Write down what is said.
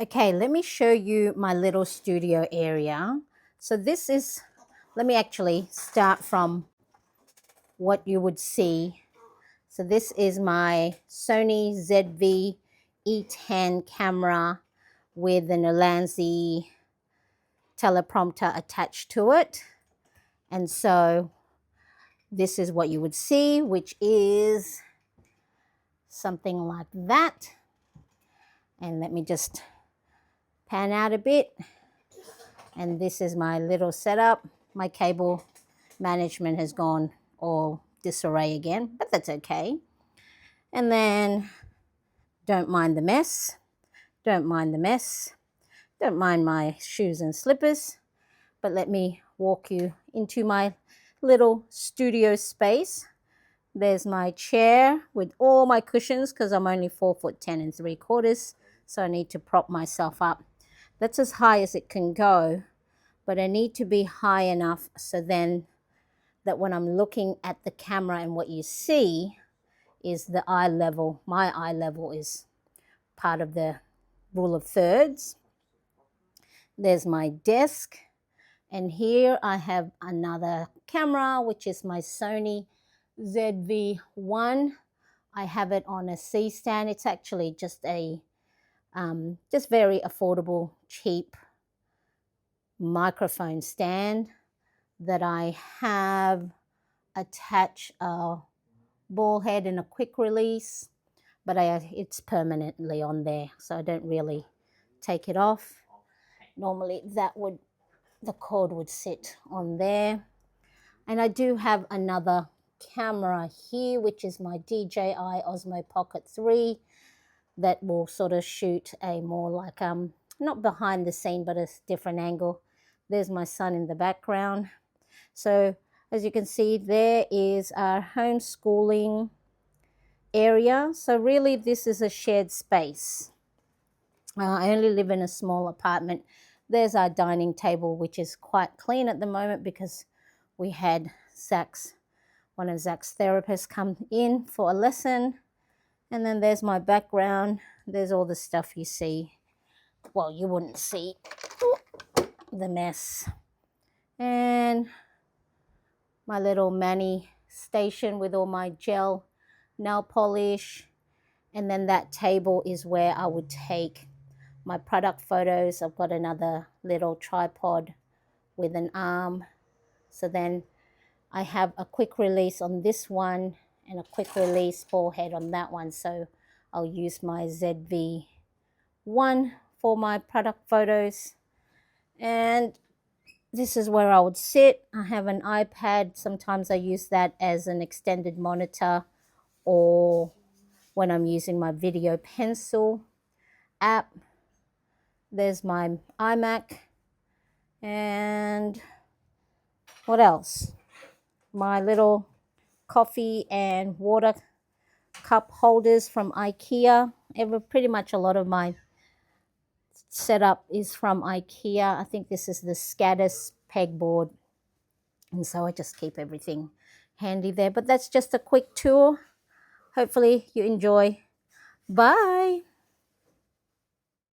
Okay, let me show you my little studio area. So this is, let me actually start from what you would see. So this is my Sony ZV E10 camera with an Ulanzi teleprompter attached to it. And so this is what you would see, which is something like that. And let me just pan out a bit. And this is my little setup. My cable management has gone all disarray again, but that's okay. And then don't mind the mess. Don't mind the mess. Don't mind my shoes and slippers. But let me walk you into my little studio space. There's my chair with all my cushions because I'm only 4'10" and 3/4, so I need to prop myself up. That's as high as it can go, but I need to be high enough so then that when I'm looking at the camera and what you see is the eye level. My eye level is part of the rule of thirds. There's my desk, and here I have another camera, which is my Sony ZV-1. I have it on a C-stand. It's actually just a just very affordable, cheap microphone stand that I have attached a ball head and a quick release, but it's permanently on there, so I don't really take it off. Normally the cord would sit on there. And I do have another camera here, which is my DJI Osmo Pocket 3 that will sort of shoot a more like not behind the scene but a different angle. There's my son in the background. So as you can see, there is our homeschooling area. So really this is a shared space. I only live in a small apartment. There's our dining table, which is quite clean at the moment because we had one of Zach's therapists come in for a lesson. And then there's my background. There's all the stuff you see. Well, you wouldn't see the mess. And my little mani station with all my gel nail polish. And then that table is where I would take my product photos. I've got another little tripod with an arm. So then I have a quick release on this one and a quick release ball head on that one. So I'll use my ZV-1 for my product photos. And this is where I would sit. I have an iPad. Sometimes I use that as an extended monitor, or when I'm using my video pencil app. There's my iMac. And what else? My little coffee and water cup holders from IKEA. Pretty much a lot of my setup is from IKEA. I think this is the SKÅDIS pegboard. And so I just keep everything handy there. But that's just a quick tour. Hopefully you enjoy. Bye.